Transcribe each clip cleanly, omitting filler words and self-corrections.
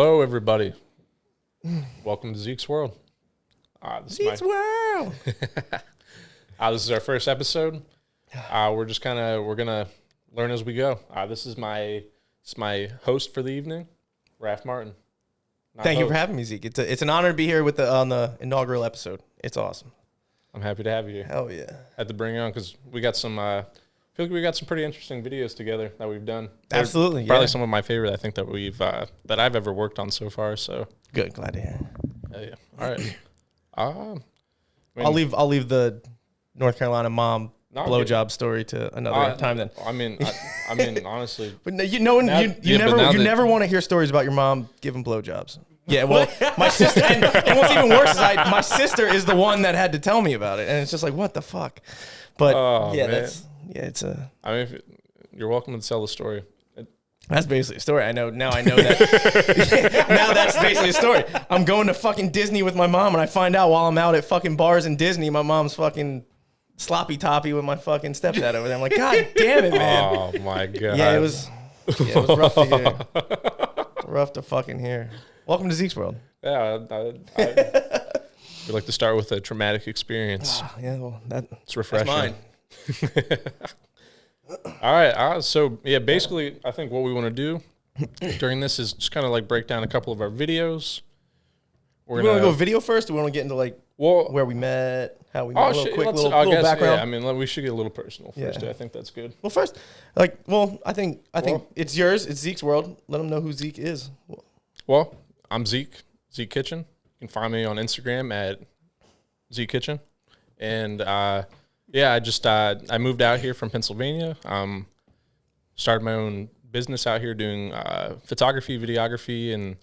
Hello, everybody. Welcome to Zeke's World. Zeke's World. This is our first episode. We're gonna learn as we go. This is my host for the evening, Raf Martin. Thank you for having me, Zeke. It's an honor to be here on the inaugural episode. It's awesome. I'm happy to have you. Hell yeah. Had to bring you on because we got some. I feel like we got some pretty interesting videos together that we've done. Absolutely, probably some of my favorite. I think that I've ever worked on so far. So good, glad to hear. Yeah. All right. I'll leave the North Carolina mom blowjob story to another time. Then I mean, honestly, but no, you never want to hear stories about your mom giving blowjobs. Yeah, well, my sister, and what's even worse is my sister is the one that had to tell me about it, and it's just like, what the fuck? But you're welcome to tell the story. That's basically a story. I know that. Now that's basically a story. I'm going to fucking Disney with my mom, and I find out while I'm out at fucking bars in Disney, my mom's fucking sloppy toppy with my fucking stepdad over there. I'm like, God damn it, man. Oh my god. Yeah, it was rough to hear. Rough to fucking hear. Welcome to Zeke's World. Yeah, we'd like to start with a traumatic experience. Yeah, well, it's refreshing. That's mine. All right. So yeah, basically, I think what we want to do during this is just kind of like break down a couple of our videos. Do we want to go video first, or do we want to get into where we met, how we met, little background? Yeah, I mean, we should get a little personal first. Yeah. I think that's good. Well, first, I think it's yours. It's Zeke's World. Let them know who Zeke is. Well, I'm Zeke Kitchen. You can find me on Instagram at Zeke Kitchen, and I moved out here from Pennsylvania. Started my own business out here doing photography, videography, and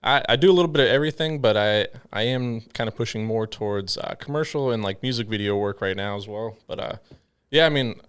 I do a little bit of everything, but I am kind of pushing more towards commercial and like music video work right now as well. But yeah, I mean,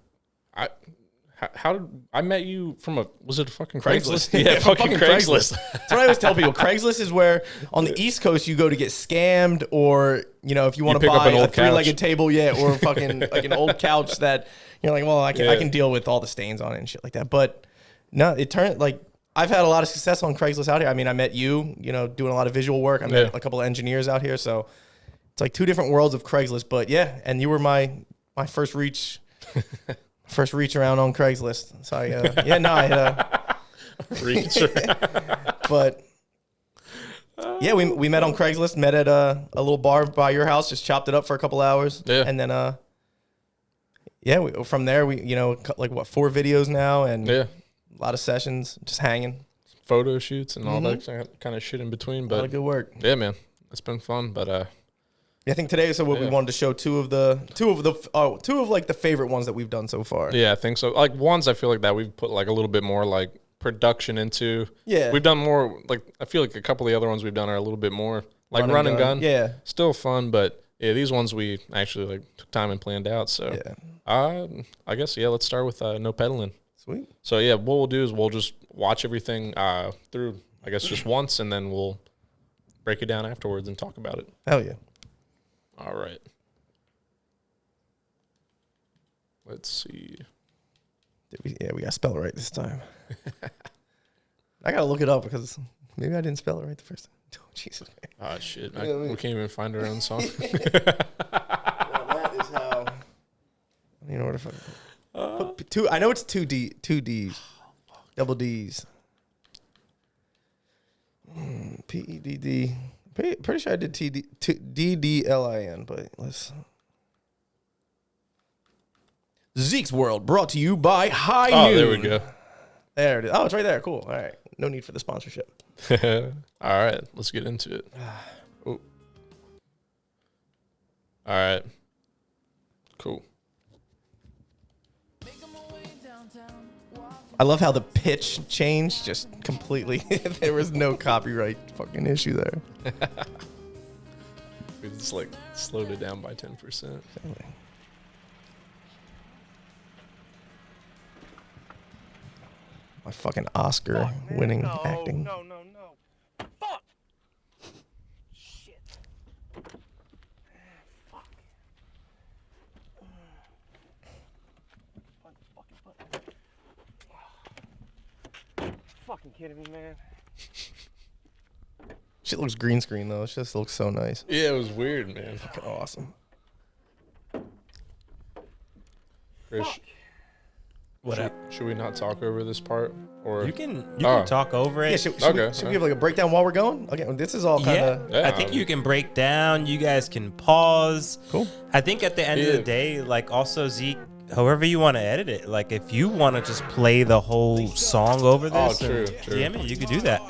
I met you from was it a fucking Craigslist? Yeah, fucking Craigslist. That's what I always tell people. Craigslist is where on the East Coast you go to get scammed, or if you want to buy a three-legged table, or fucking like an old couch that you're like, well, I can deal with all the stains on it and shit like that. But no, it turned like I've had a lot of success on Craigslist out here. I mean, I met you, doing a lot of visual work. I met a couple of engineers out here, so it's like two different worlds of Craigslist. But yeah, and you were my first reach. First reach around on Craigslist. So I hit a reach. But yeah, we met on Craigslist. Met at a little bar by your house. Just chopped it up for a couple hours. Yeah, and then from there we 4 videos now, and a lot of sessions, just hanging, photo shoots, and all that kind of shit in between. But a lot of good work. Yeah, man, it's been fun. But I think today, we wanted to show two of the favorite ones that we've done so far. Yeah, I think so. Like ones I feel like that we've put like a little bit more like production into. Yeah, we've done more. Like I feel like a couple of the other ones we've done are a little bit more like run and gun. Yeah, still fun, but yeah, these ones we actually like took time and planned out. So I guess let's start with no pedaling. Sweet. So yeah, what we'll do is we'll just watch everything through. I guess just once, and then we'll break it down afterwards and talk about it. Hell yeah. All right. Let's see. We got to spell it right this time. I got to look it up because maybe I didn't spell it right the first time. Oh, Jesus. Oh, shit. We can't even find our own song. That is how. Where the fuck? Two. I know it's two D's. Double D's. PEDD. Pretty sure I did DDLIN, but let's. Zeke's World, brought to you by High Noon. Oh, there we go. There it is. Oh, it's right there. Cool. All right. No need for the sponsorship. All right. Let's get into it. Oh. All right. Cool. I love how the pitch changed just completely. There was no copyright fucking issue there. We just like slowed it down by 10%. My fucking Oscar winning acting. No. Fuck. Shit. Fuck. Fucking kidding me, man. Shit looks green screen though. It just looks so nice. Yeah, it was weird, man. Fucking awesome. Chris, should we not talk over this part? Or you can talk over it. Yeah, should we have like a breakdown while we're going? Okay, this is all kind of. Yeah, I think you can break down. You guys can pause. Cool. I think at the end of the day, like also Zeke, however you want to edit it. Like if you want to just play the whole song over this, true. Yeah, man, you could do that.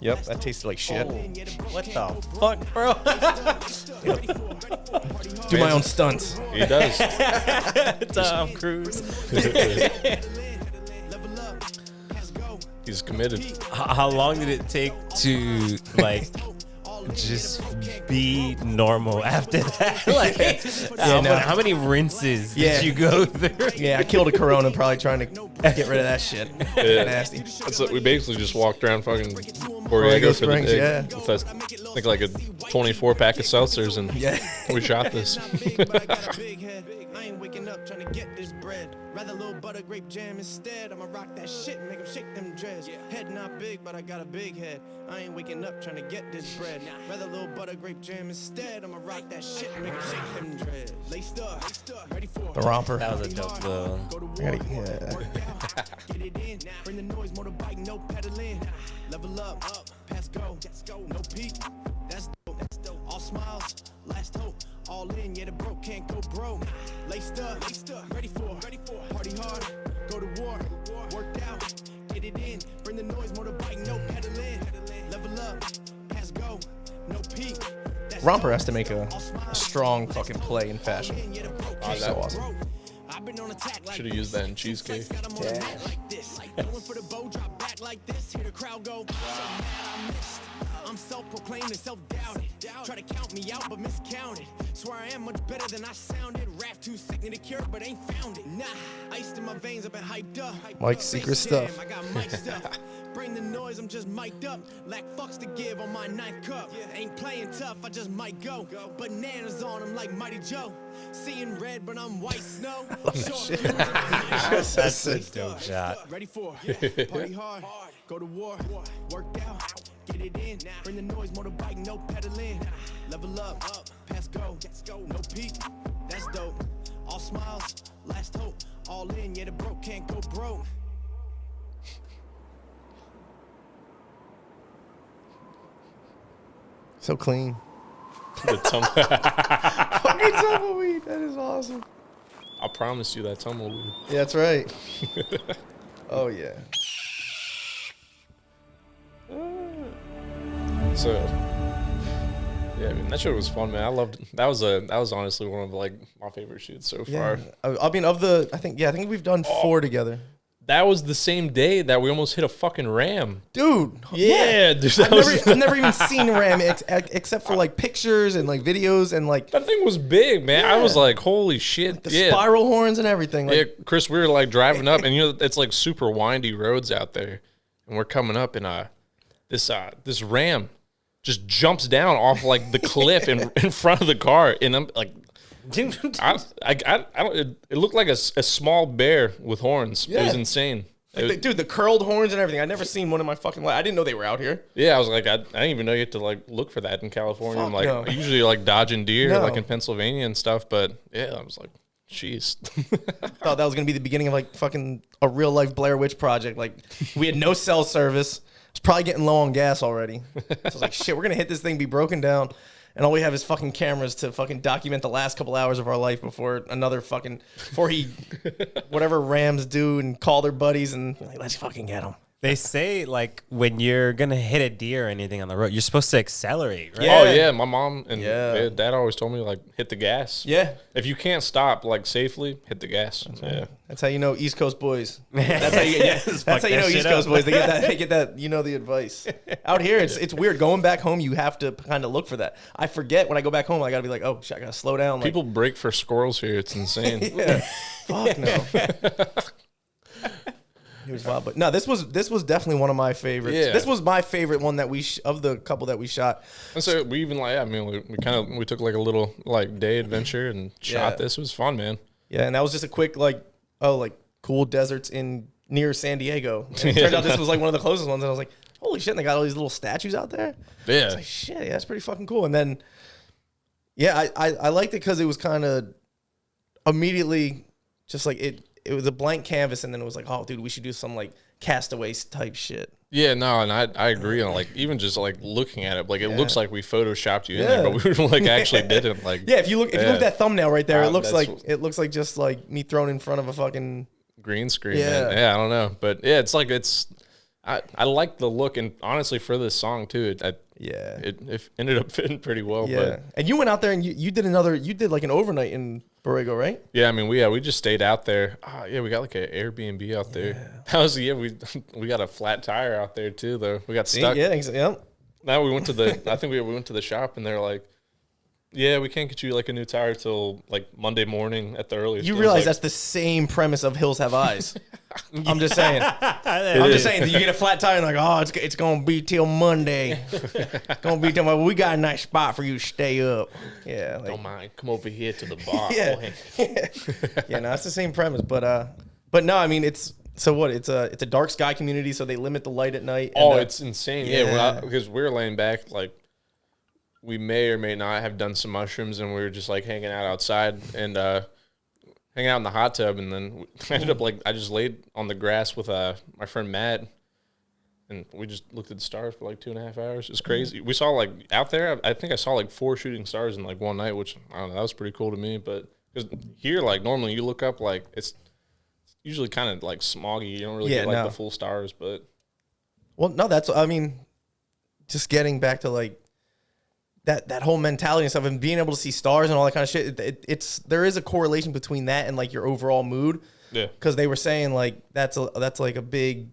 Yep, that tasted like shit. What the fuck, bro? Do my own stunts. He does. Tom Cruise. He's committed. How long did it take to like just be normal after that? Like, how many rinses did you go through? Yeah, I killed a Corona probably trying to get rid of that shit. Yeah. Nasty. We basically just walked around fucking Borrego for the day. Yeah. With I think like a 24 pack of seltzers, and we shot this. I ain't waking up trying to get this bread. Rather little butter grape jam instead. I'ma rock that shit and make them shake them dreads. Head not big, but I got a big head. I ain't waking up trying to get this bread. Rather little butter grape jam instead. I'ma rock that shit and make them shake them dreads. Laced up, ready for The romper. That was a dope little. Get it in, bring the noise, motorbike, no pedaling. Level up, pass go, no peak. That's dope, all smiles, last hope. All in, yeah, the broke can't go broke. Laced up, ready for, party hard, go to war, worked out, get it in, bring the noise, motorbike, no pedaling. Level up, pass go, no peak. Romper has to make a strong fucking play in fashion. That's so awesome. Should have used that in cheesecake. Yeah. I'm self-proclaimed and self-doubted. Try to count me out, but miscounted. Swear I am much better than I sounded. Rap too sick, need a cure, but ain't found it. Nah, iced in my veins, I've been hyped up. Mike's secret stuff. I got Mike stuff. Bring the noise, I'm just mic'd up. Lack fucks to give on my ninth cup. Ain't playing tough, I just might go. Bananas on them like Mighty Joe. Seeing red, but I'm white snow. That's a dope shot. Ready for party hard, go to war, worked out, get it in, bring the noise, motorbike, no pedaling, level up, pass go, no peak, that's dope, all smiles, last hope, all in, yeah, the broke can't go broke. So clean. The Fucking tumbleweed. That is awesome. I promise you that tumbleweed. Yeah, that's right. Oh yeah. So, yeah, I mean that shit was fun, man. I loved that was honestly one of like my favorite shoots so far. I mean, I think we've done 4 together. That was the same day that we almost hit a fucking ram. Dude. Yeah, dude. I've never even seen a ram except for like pictures and like videos and like that thing was big, man. I was like, holy shit. The spiral horns and everything. Like, yeah, Chris, we were like driving up, and you know it's like super windy roads out there, and we're coming up, and this ram just jumps down off like the cliff in front of the car, and I'm like, I don't. It looked like a small bear with horns. Yeah. It was insane. Like dude, the curled horns and everything. I'd never seen one in my fucking life. I didn't know they were out here. Yeah, I was like, I didn't even know you had to like look for that in California. I'm like, usually like dodging deer like in Pennsylvania and stuff. But yeah, I was like, jeez. Thought that was gonna be the beginning of like fucking a real life Blair Witch project. Like we had no cell service. I was probably getting low on gas already. So I was like, shit, we're gonna hit this thing, be broken down. And all we have is fucking cameras to fucking document the last couple hours of our life before whatever Rams do and call their buddies and like, let's fucking get them. They say like when you're gonna hit a deer or anything on the road, you're supposed to accelerate, right? Yeah. Oh yeah, my mom and dad always told me like hit the gas. Yeah. If you can't stop like safely, hit the gas. That's how you know East Coast boys. That's how you know East Coast boys. They get that you know the advice. Out here it's weird. Going back home you have to kind of look for that. I forget when I go back home I gotta be like, oh shit, I gotta slow down. People break for squirrels here. It's insane. Yeah. Fuck no. He was wild, but no, this was definitely one of my favorites. Yeah. This was my favorite one that of the couple that we shot. And so we even like, I mean, we took like a little like day adventure and shot this. It was fun, man. Yeah, and that was just a quick like cool deserts near San Diego. And it turned out this was like one of the closest ones, and I was like, holy shit! And they got all these little statues out there. Yeah, I was like, shit, yeah, that's pretty fucking cool. And then, yeah, I liked it because it was kind of immediately just like it was a blank canvas, and then it was like, oh, dude, we should do some like Castaways type shit. Yeah, no, and I agree on like even just like looking at it, like it looks like we photoshopped you in there, but we like actually didn't. Like, yeah, if you look at that thumbnail right there, it looks like just like me thrown in front of a fucking green screen. Yeah, yeah, I don't know, but yeah, it's like I like the look, and honestly, for this song too, it ended up fitting pretty well. Yeah, but, and you went out there and you did like an overnight in Borrego, right? Yeah, I mean, we just stayed out there. Yeah, we got like an Airbnb out there. That was we got a flat tire out there too, though. We got stuck. Yeah. Now we went to I think we went to the shop, and they're like, yeah, we can't get you like a new tire till like Monday morning at the earliest. You realize that's the same premise of Hills Have Eyes. I'm just saying. You get a flat tire and like, oh, it's gonna be till Monday. It's gonna be till Monday. We got a nice spot for you to stay up. Yeah. Like, don't mind. Come over here to the bar. Yeah, no, it's the same premise, but no, I mean it's a dark sky community, so they limit the light at night. And, it's insane. Yeah, because we were laying back like. We may or may not have done some mushrooms, and we were just like hanging out outside and hanging out in the hot tub. And then I ended up I just laid on the grass with my friend Matt, and we just looked at the stars for like 2.5 hours. It's crazy. We saw like out there, I think I saw like 4 shooting stars in like one night, which I don't know, that was pretty cool to me. But because here, like normally you look up, like it's usually kind of like smoggy. You don't really get like the full stars, but just getting back to like. That whole mentality and stuff, and being able to see stars and all that kind of shit, there is a correlation between that and like your overall mood. Yeah, because they were saying like that's like a big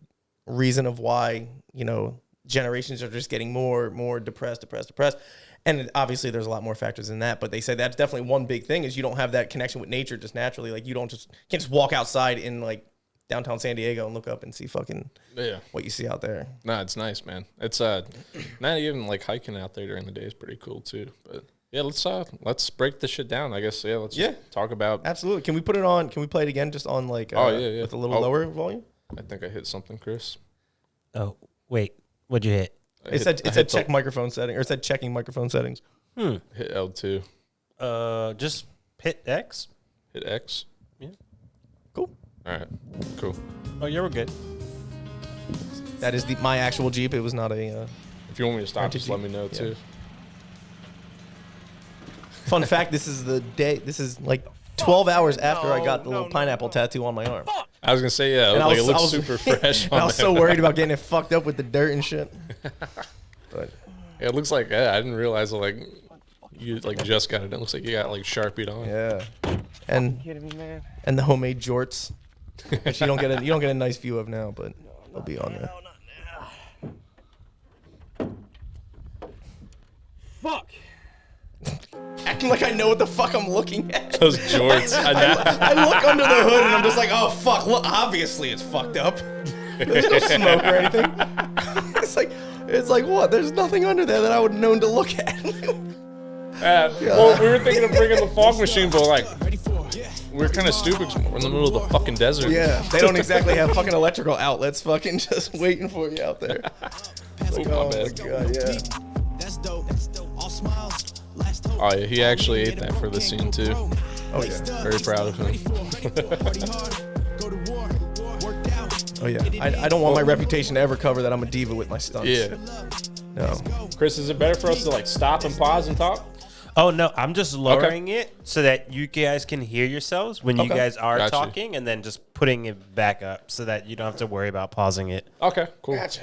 reason of why generations are just getting more depressed, and obviously there's a lot more factors in that. But they say that's definitely one big thing is you don't have that connection with nature just naturally. Like you can't just walk outside in like downtown San Diego and look up and see fucking what you see out there. Nah, it's nice, man. It's not even like hiking out there during the day is pretty cool too. But yeah, let's break this shit down. I guess let's talk about. Absolutely. Can we put it on? Can we play it again just on like with a little lower volume? I think I hit something, Chris. Oh wait, what'd you hit? It said check microphone setting, or it said checking microphone settings. Hit L2. Just hit X. Hit X. Yeah. Cool. All right, cool. Oh, yeah, we're good. That is my actual Jeep. It was not a... if you want me to stop, just let me know, too. Fun fact, this is like 12 hours after I got the little pineapple tattoo on my arm. I was going to say, it looks super fresh on I was so worried about getting it fucked up with the dirt and shit. But it looks like, I didn't realize, like, you like just got it. It looks like you got like Sharpied on. Yeah. And the homemade jorts. Which you don't get a nice view of now, but they'll be on there. Fuck. Acting like I know what the fuck I'm looking at. Those jorts. I look under the hood and I'm just like, oh fuck, look, obviously it's fucked up. There's no smoke or anything. It's like what? There's nothing under there that I would have known to look at. Well, we were thinking of bringing the fog machine, but like, we're kind of stupid. We're in the middle of the fucking desert. Yeah, they don't exactly have fucking electrical outlets fucking just waiting for you out there. Oh my God, yeah. Oh yeah, he actually ate that for the scene too. Oh yeah, very proud of him. Oh yeah, I don't want my reputation to ever cover that I'm a diva with my stunts. Yeah. No. Chris, is it better for us to like stop and pause and talk? Oh no, I'm just lowering it so that you guys can hear yourselves when you guys are talking, and then just putting it back up so that you don't have to worry about pausing it. Okay, cool. Gotcha.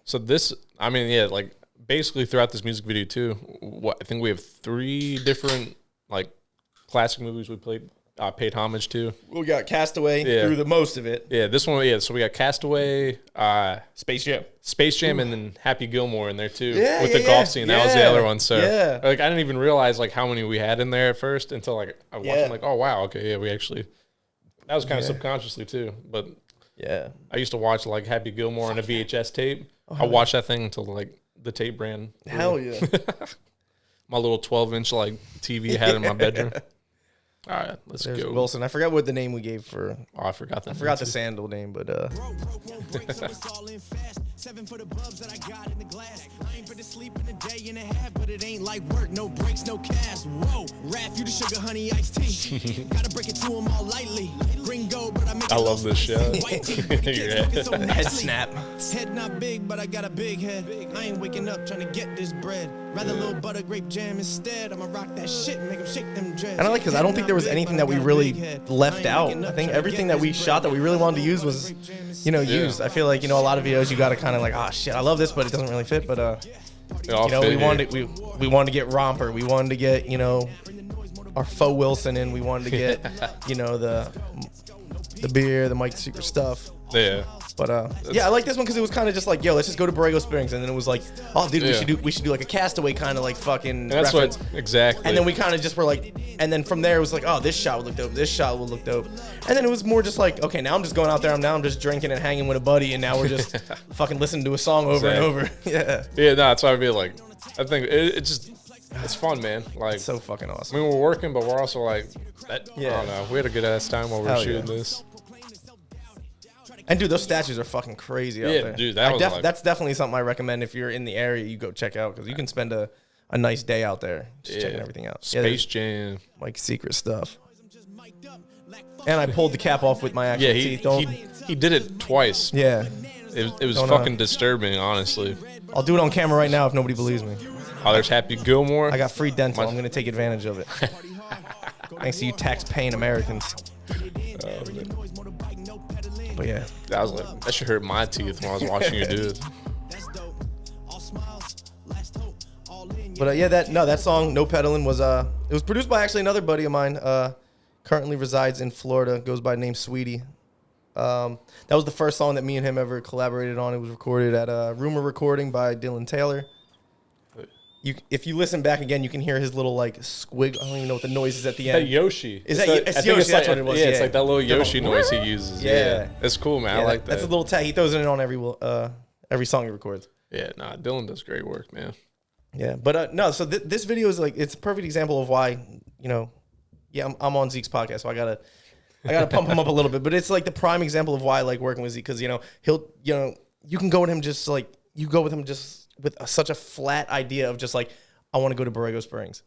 So this, I mean, yeah, like basically throughout this music video too, I think we have 3 different like classic movies we paid homage to. We got Castaway through the most of it. Yeah, this one, so we got Castaway, Space Jam, and then Happy Gilmore in there too, with the golf scene. That was the other one. So like, I didn't even realize like how many we had in there at first until like I watched them, like, oh wow, okay, yeah, we actually, that was kind of subconsciously too. But Yeah. I used to watch like Happy Gilmore on a VHS tape. I watched that thing until like the tape ran. Hell yeah. My little 12-inch like TV I had in my bedroom. All right, let's go. Wilson. I forgot what the name we gave for. Oh, I forgot that. I forgot the sandal name, but Seven for the bubs that I got in the glass. I ain't been to sleep in a day and a half, but it ain't like work, no breaks, no cash. Whoa, Raf, you the sugar honey iced tea. Gotta break it to them all lightly. Gringo, but I make I love this show. head snap. Head not big, but I got a big head. I ain't waking up trying to get this bread. Rather little butter grape jam instead. I'ma rock that shit and make them shake them dreads. And I like because I don't think there was anything that we really left out. I think everything that we shot that we really wanted to use was, used. I feel like, a lot of videos you got to kind of like, oh shit, I love this, but it doesn't really fit. But we wanted to get Romper. We wanted to get, our faux Wilson in. We wanted to get, the beer, the Mike Secret stuff. Yeah. But I like this one because it was kind of just like, yo, let's just go to Borrego Springs, and then it was like, oh, dude, we should do like a Castaway kind of like fucking. That's reference. what exactly. And then we kind of just were like, and then from there it was like, oh, this shot would look dope, this shot would look dope, and then it was more just like, okay, now I'm just going out there, I'm just drinking and hanging with a buddy, and now we're just fucking listening to a song over and over. Yeah. Yeah, no, that's why I feel like, I think it's fun, man. Like, it's so fucking awesome. I mean, we're working, but we're also like, I don't know, we had a good ass time while we were shooting this. And dude, those statues are fucking crazy out there. Dude, that's definitely something I recommend if you're in the area. You go check out because you can spend a nice day out there just checking everything out. Space Jam, like secret stuff. And I pulled the cap off with my actual teeth. He did it twice. Yeah, it was fucking disturbing, honestly. I'll do it on camera right now if nobody believes me. Oh, there's Happy Gilmore. I got free dental. I'm gonna take advantage of it. Thanks to you tax-paying Americans. But yeah, I was like, that should hurt my teeth when I was watching you do it. But that song "No Peddling" was it was produced by actually another buddy of mine. Currently resides in Florida. Goes by the name Sweetie. That was the first song that me and him ever collaborated on. It was recorded at Rumor Recording by Dylan Taylor. If you listen back again, you can hear his little like squig. I don't even know what the noise is at the end. That Yoshi. Is that Yoshi? That's what it was. Yeah, it's like that little Yoshi noise he uses. Yeah. It's cool, man. Yeah, I like that. That's a little tag. He throws it in on every song he records. Yeah, Dylan does great work, man. Yeah, but no. So this video is like, it's a perfect example of why, I'm on Zeke's podcast, so I gotta pump him up a little bit. But it's like the prime example of why I like working with Zeke, because he'll you can go with him just like with such a flat idea of just like, I want to go to Borrego Springs.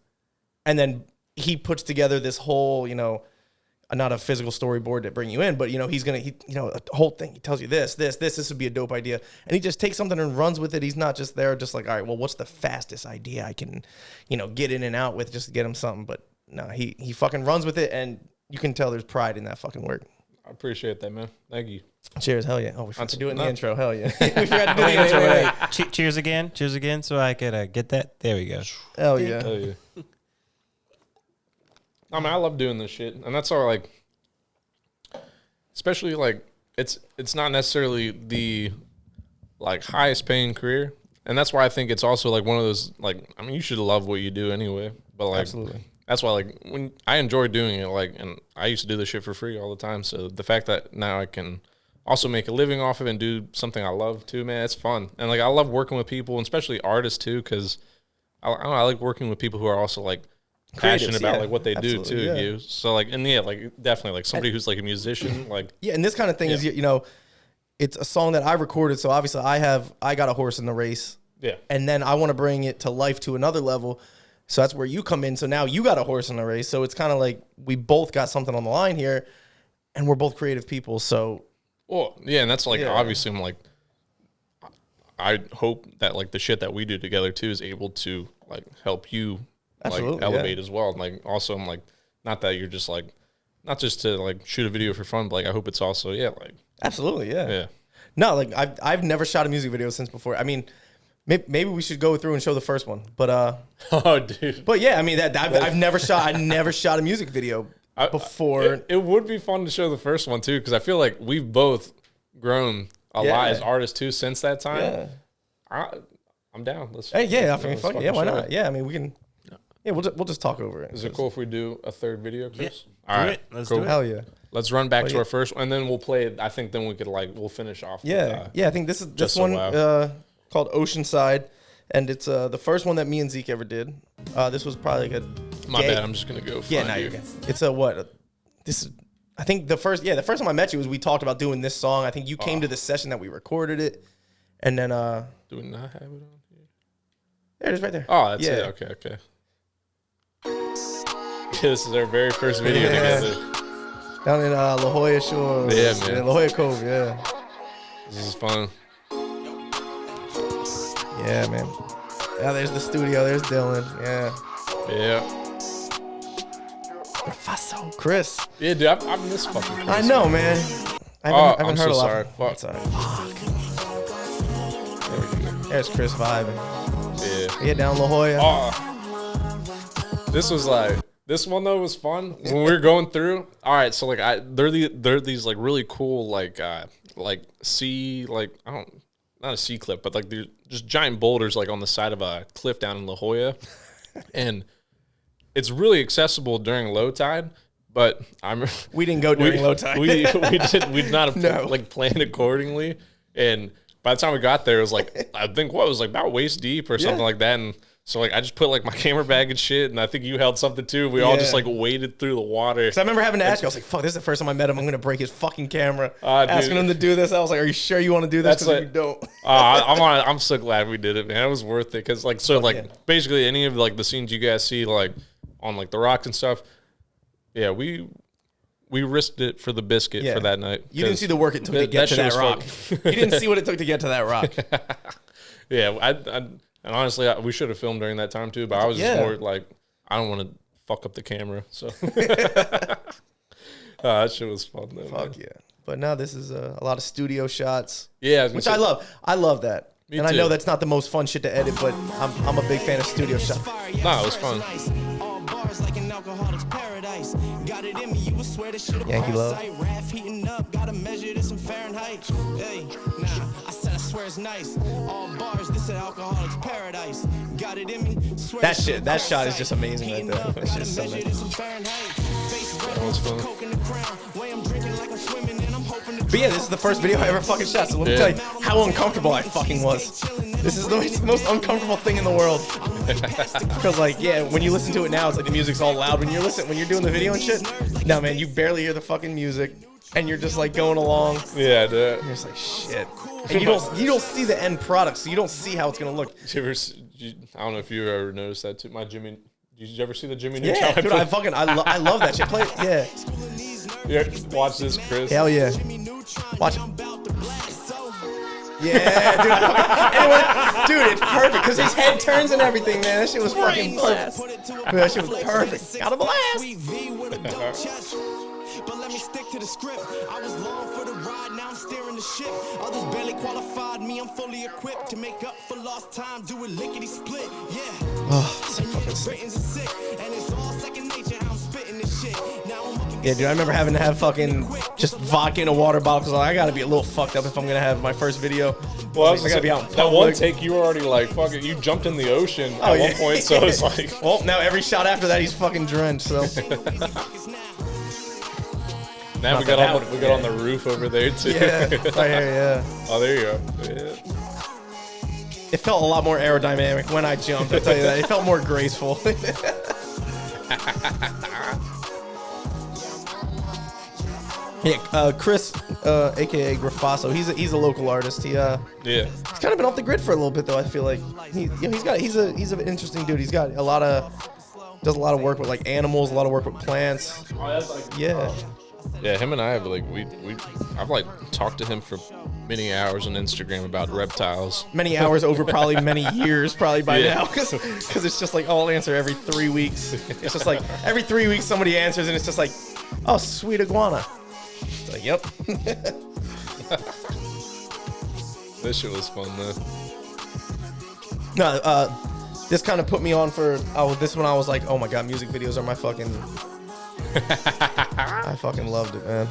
And then he puts together this whole, not a physical storyboard to bring you in, but, he's going to, a whole thing. He tells you this would be a dope idea. And he just takes something and runs with it. He's not just there just like, all right, well, what's the fastest idea I can, get in and out with just to get him something. But no, he fucking runs with it, and you can tell there's pride in that fucking work. I appreciate that, man. Thank you. Cheers, hell yeah. Oh, we forgot to do it in the intro, hell yeah. We forgot to do the intro. Wait. Cheers again, so I could get that. There we go. Hell yeah. Hell yeah. I mean, I love doing this shit, and that's all like, especially like it's not necessarily the like highest paying career, and that's why I think it's also like one of those like, I mean, you should love what you do anyway, but like absolutely. That's why, like, when I enjoy doing it, like, and I used to do this shit for free all the time. So the fact that now I can also make a living off of it and do something I love too, man, it's fun. And like, I love working with people, and especially artists too, because I like working with people who are also like passionate about like what they do too. Yeah. So like, and yeah, like definitely like somebody who's like a musician, like and this kind of thing is it's a song that I recorded. So obviously I got a horse in the race. Yeah, and then I want to bring it to life to another level. So that's where you come in. So now you got a horse in the race. So it's kind of like we both got something on the line here, and we're both creative people. So, well, yeah, and that's like obviously I'm like, I hope that like the shit that we do together too is able to like help you like elevate as well. And like also I'm like, not that you're just like, not just to like shoot a video for fun, but like I hope it's also like absolutely yeah. No, like I've never shot a music video since before. I mean. Maybe we should go through and show the first one, but oh, dude. But yeah, I mean I've never shot a music video before. It would be fun to show the first one too, because I feel like we've both grown a lot as artists too since that time. Yeah, I'm down. I mean, fuck it. Yeah, why not? Yeah, I mean we can. Yeah, we'll just talk over it. Is it cool if we do a third video, Chris? Yeah. All right, let's do it. Hell yeah. let's run back to our first one, and then we'll play it. I think then we could we'll finish off. Yeah, with, I think this one called Oceanside, and it's the first one that me and Zeke ever did. This was probably like a my bad. I'm just gonna go. Yeah, no, you're good. It's a what? This is. I think the first time I met you was we talked about doing this song. I think you came to the session that we recorded it, and then do we not have it on here? There it is, right there. Oh, that's it. Okay. This is our very first video together. Down in La Jolla Shore. Yeah, man. La Jolla Cove, yeah. This is fun. Yeah, man. Yeah, there's the studio. There's Dylan. Yeah. Yeah. Chris. Yeah, dude, I miss fucking Chris. I know, man. I haven't heard a lot. Sorry. Fuck. There's Chris vibing. Yeah, down La Jolla. This one though was fun when we were going through. All right, so they're these like really cool sea not a sea cliff, but they're just giant boulders on the side of a cliff down in La Jolla, and it's really accessible during low tide. But we didn't go during low tide. We did not have planned accordingly, and by the time we got there, it was I think about waist deep or something like that, and. So I just put my camera bag and shit, and I think you held something too. We all just waded through the water. Because I remember having to ask you, I was like, "Fuck, this is the first time I met him. I'm gonna break his fucking camera." Asking him to do this, I was like, "Are you sure you want to do this?" Because if you don't, I'm so glad we did it, man. It was worth it. Because basically any of the scenes you guys see on the rocks and stuff, yeah, we risked it for the biscuit for that night. You didn't see the work it took to get to that rock. You didn't see what it took to get to that rock. Yeah, and honestly, we should have filmed during that time too, but I was just more I don't want to fuck up the camera. So that shit was fun though. Fuck yeah. But now this is a lot of studio shots. Yeah. Which I love. I love that. Me and too. I know that's not the most fun shit to edit, but I'm a big fan of studio shots. Nah, it was fun. Yankee Love. That shot is just amazing right there. That's just so nice. That was fun. But yeah, this is the first video I ever fucking shot, so let me tell you how uncomfortable I fucking was. This is the most uncomfortable thing in the world. Because when you listen to it now, it's the music's all loud. When you're doing the video and shit, no man, you barely hear the fucking music, and you're just going along. Yeah, dude. You're just shit. And you don't see the end product, so you don't see how it's gonna look. I don't know if you ever noticed that too. Did you ever see the Jimmy Neutron? Yeah, dude, I love that shit. Play it, yeah. Yeah, watch this, Chris. Hell yeah. Watch it. Yeah, dude. Dude, it's perfect because his head turns and everything, man. That shit was fucking perfect. That shit was perfect. Got a blast. But let me stick to the script. I was long for the ride, now I'm steering the ship. Others barely qualified me, I'm fully equipped to make up for lost time, do a lickety split. Yeah. Oh, so fucking sick. And it's all second nature how I'm spitting this shit. Yeah, dude, I remember having to have fucking just vodka in a water bottle because I gotta be a little fucked up if I'm gonna have my first video. Well, I gotta be out in public. That one take, you were already fucking, you jumped in the ocean at one point, so it's well, now every shot after that, he's fucking drenched, so. Now we got on the roof over there too. Yeah, right here, yeah. Oh, there you go. Yeah. It felt a lot more aerodynamic when I jumped. I'll tell you that. It felt more graceful. Yeah, Chris, aka Grafaso, he's a local artist. He's kind of been off the grid for a little bit though. I feel like he's an interesting dude. He's got does a lot of work with animals, a lot of work with plants. Oh, that's yeah, him and I have I've talked to him for many hours on Instagram about reptiles. Many hours over probably many years by now, because it's just I'll answer every 3 weeks. It's just every 3 weeks somebody answers and it's just oh, sweet iguana. It's yep. This shit was fun though. No, this kind of put me on for this one. I was oh my god, music videos are my fucking. I fucking loved it, man.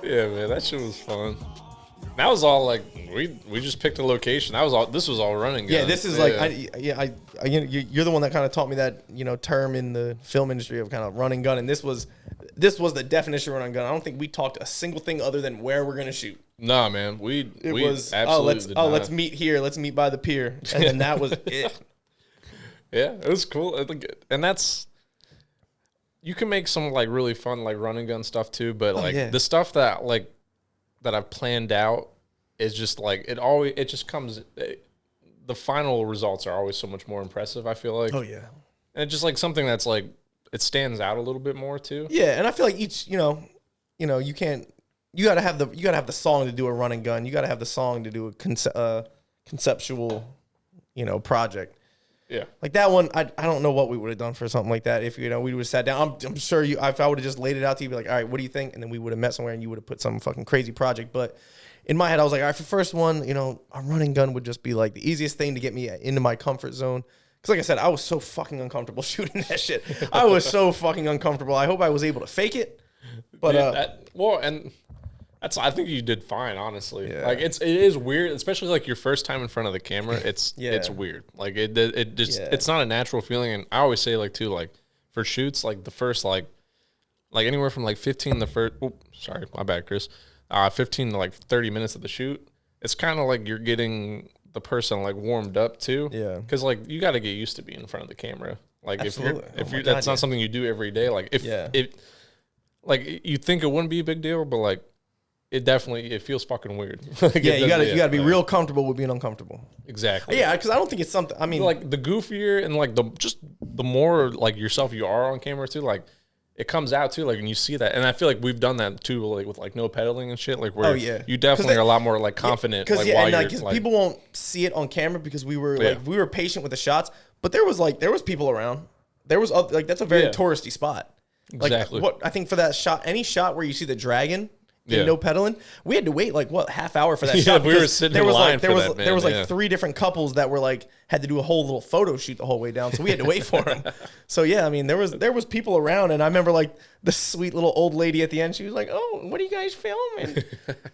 Yeah, man, that shit was fun. That was all we just picked a location. This was all running. Yeah, this is you're the one that kind of taught me that term in the film industry of kind of running gun, and this was this was the definition of run and gun. I don't think we talked a single thing other than where we're gonna shoot. Nah, man, we was absolutely let's meet here. Let's meet by the pier, and then that was it. Yeah, it was cool. I think, and that's you can make some like really fun like run and gun stuff too, but like the stuff that I've planned out is just like it just comes. The final results are always so much more impressive. I feel like. Oh yeah. And it's just like something that's like it stands out a little bit more too. Yeah, and I feel like each you gotta have the song to do a run and gun. You gotta have the song to do a conceptual, project. Yeah, like that one. I don't know what we would have done for something like that if we would have sat down. I'm sure if I would have just laid it out to you, be like, all right, what do you think? And then we would have met somewhere and you would have put some fucking crazy project. But in my head, I was like, all right, for the first one, a run and gun would just be like the easiest thing to get me into my comfort zone. Because like I said, I was so fucking uncomfortable shooting that shit. I was so fucking uncomfortable. I hope I was able to fake it. But I think you did fine, honestly. Yeah. Like it is weird, especially like your first time in front of the camera. It's weird. Like it's not a natural feeling. And I always say like too, like for shoots, like the first like anywhere from like 15 the first. Oh, sorry, my bad, Chris. 15 to like 30 minutes of the shoot. It's kind of like you're getting the person like warmed up too. Yeah. Because like you got to get used to being in front of the camera. Like Absolutely. if you're that's not something you do every day. Like if like you think it wouldn't be a big deal, but like it feels fucking weird. Like you gotta be real comfortable with being uncomfortable. Exactly. Yeah, because I don't think it's something. I mean, like the goofier and like the more like yourself you are on camera too, like it comes out too, like, and you see that. And I feel like we've done that too, like with like no pedaling and shit. Like where you definitely are a lot more like confident. Because people won't see it on camera because we were patient with the shots. But there was people around. There was that's a very touristy spot. Exactly. Like I think for that shot, any shot where you see the dragon. No pedaling. We had to wait half hour for that shot. We were sitting in line for that, man. There was like 3 different couples that were like had to do a whole little photo shoot the whole way down. So we had to wait for them. So yeah, I mean there was people around, and I remember like the sweet little old lady at the end. She was like, "Oh, what are you guys filming?"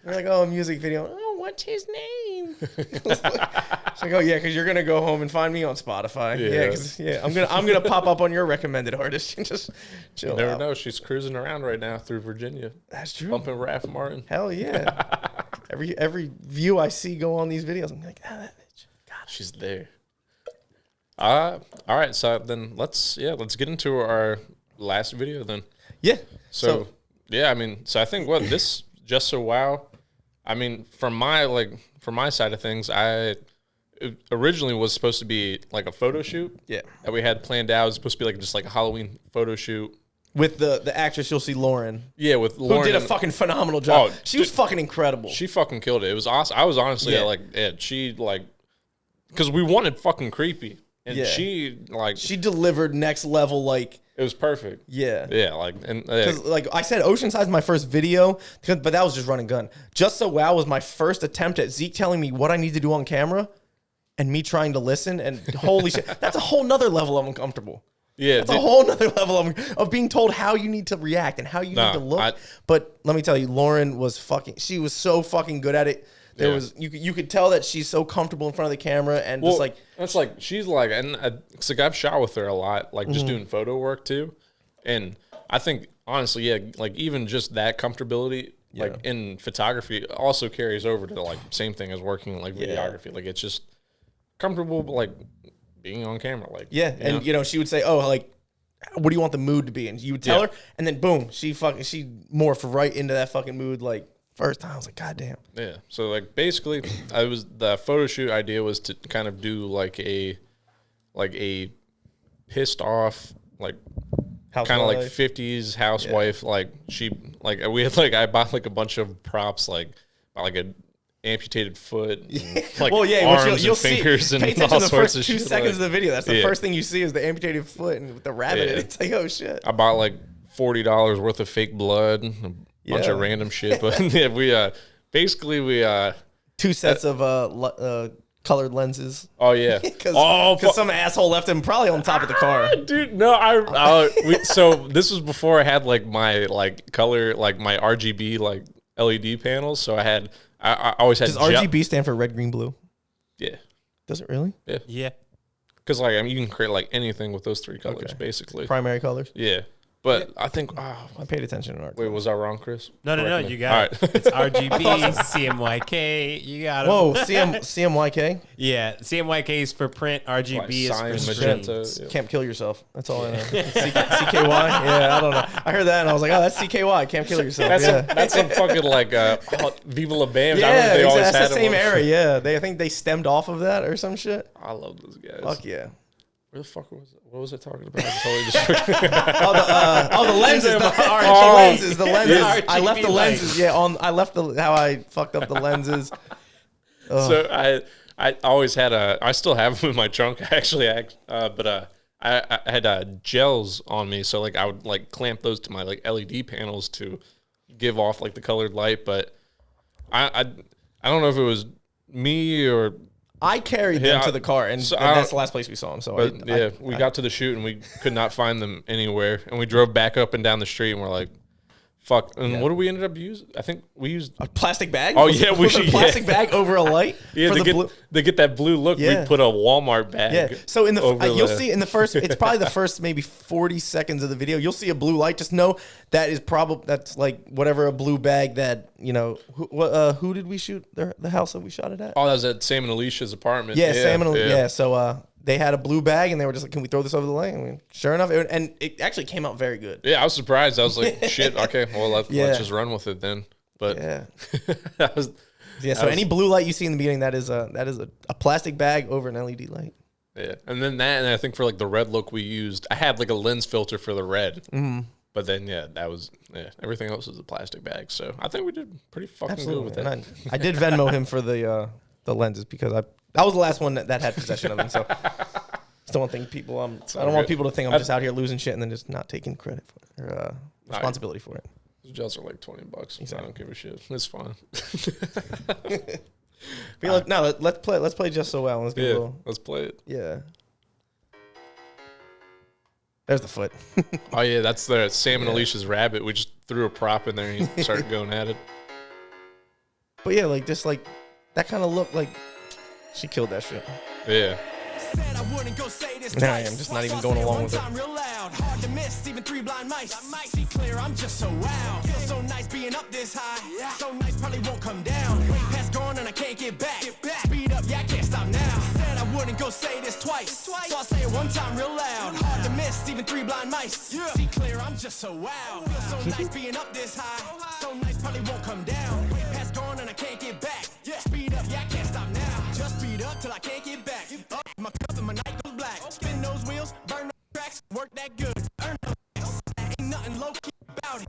We're like, "Oh, a music video." "Oh, what's his name?" She's like, "Oh yeah, because you're gonna go home and find me on Spotify." Yeah, I'm gonna pop up on your recommended artist and just chill. You never know. She's cruising around right now through Virginia. That's true. Bumping Raf Martin. Hell yeah. Every view I see go on these videos, I'm like, that bitch. God, she's there. All right. So then let's get into our last video then. Yeah. So I mean, so I think this Just So Wow. I mean, from my side of things, it originally was supposed to be like a photo shoot. Yeah. That we had planned out. It was supposed to be like just like a Halloween photo shoot. With the actress, you'll see Lauren. Yeah, with Lauren. Who did a fucking phenomenal job. She was fucking incredible. She fucking killed it. It was awesome. I was honestly she like, because we wanted fucking creepy. And she delivered next level, like. It was perfect. Yeah. Yeah, like, and. Because, like I said, Oceanside's my first video, but that was just run and gun. Just So Wow was my first attempt at Zeke telling me what I need to do on camera and me trying to listen. And holy shit, that's a whole nother level of uncomfortable. Yeah, it's a whole nother level of being told how you need to react and how you need to look. But let me tell you, Lauren she was so fucking good at it. There was you could tell that she's so comfortable in front of the camera and just like that's like she's like, and it's like I've shot with her a lot, like just doing photo work too, and I think honestly, like even just that comfortability, like in photography, also carries over to like same thing as working like videography. Like it's just comfortable, like being on camera, like and she would say, "Oh, like, what do you want the mood to be?" And you would tell her, and then boom, she morphed right into that fucking mood. Like first time, I was like, "God damn." Yeah. So like basically, the photo shoot idea was to kind of do like a pissed off like kind of like 50s housewife. Like we had I bought like a bunch of props like a amputated foot, and, like arms and fingers and all sorts of shit. Pay attention to the first 2 seconds of the video. That's the first thing you see is the amputated foot and with the rabbit. Yeah. It's like, oh shit. I bought like $40 worth of fake blood, a bunch of random shit. But we basically 2 sets of colored lenses. Oh yeah, because some asshole left them probably on top of the car. Dude, no, so this was before I had like my color, like my RGB like LED panels. So I always had. Does RGB stand for red, green, blue? Yeah. Does it really? Yeah. Yeah. Because you can create like anything with those 3 colors, basically. Primary colors. Yeah. But I think I paid attention in art. wait, was I wrong, Chris? No, Correct me. you got it. All right. It's RGB, CMYK. You got it. Whoa, CMYK? Yeah, CMYK is for print. RGB Like is cyan, for magenta. streams. Yeah. Camp Kill Yourself. That's all I know. CKY? Yeah, I don't know. I heard that and I was like, oh, that's CKY. Camp Kill Yourself. That's some fucking like Viva La Bams. Yeah, I remember they always that's had the same them. era. Yeah, I think they stemmed off of that or some shit. I love those guys. Fuck yeah. Where the fuck was it? What was I talking about? I totally just The lenses. The lenses. I left the lenses. Yeah, I left how I fucked up the lenses. So I always had I still have them in my trunk actually, but I had gels on me, so like I would like clamp those to my like LED panels to give off like the colored light, but I don't know if it was me or. I carried them to the car, and that's the last place we saw them. So, we got to the shoot and we could not find them anywhere, and we drove back up and down the street, and we're like, "Fuck!" And what did we ended up using? I think we used a plastic bag. Oh yeah, we should a plastic bag over a light. Yeah, to get that blue look, we put a Walmart bag. Yeah. So in the you'll see in the first, it's probably the first maybe 40 seconds of the video. You'll see a blue light. Just know that's like whatever a blue bag that who did we shoot the house that we shot it at? Oh, that was at Sam and Alicia's apartment. Yeah, Sam and Alicia. Yeah. So they had a blue bag and they were just like, "Can we throw this over the light?" I mean, sure enough, and it actually came out very good. Yeah, I was surprised. I was like, "Shit, okay, well let's just run with it then." But yeah, that was. Yeah, so any blue light you see in the beginning, that is a plastic bag over an LED light. Yeah, and then and I think for like the red look we used, I had like a lens filter for the red. Mm-hmm. But then everything else was a plastic bag. So I think we did pretty fucking good with that. And I did Venmo him for the lenses because I was the last one that had possession of them. So I don't want people. I don't want people to think I'm just out here losing shit and then just not taking credit for it or responsibility for it. The gels are like $20. Exactly. I don't give a shit. It's fun. Let's play Just So Well. Let's play it. Yeah. There's the foot. Oh yeah, that's the Sam and Alicia's rabbit. We just threw a prop in there and he started going at it. But yeah, like just like that kind of look, like she killed that shit. Yeah. Now I am just not even going along with it. Hard to miss, even three blind mice. See clear, I'm just so wow. Feel so nice being up this high. So nice, probably won't come down. Way past gone and I can't get back. Speed up, yeah, I can't stop now. Said I wouldn't go say this twice. So I'll say it one time real loud. Hard to miss, even three blind mice. See clear, I'm just so wow. Feel so nice being up this high. So nice, probably won't come down. Way past gone and I can't get back. Speed up, yeah, I can't stop now. Just speed up till I can't get back. Up my cup and my night goes black. Spin those wheels, burn those tracks, work that good. Earn those checks. Ain't nothing low key about it.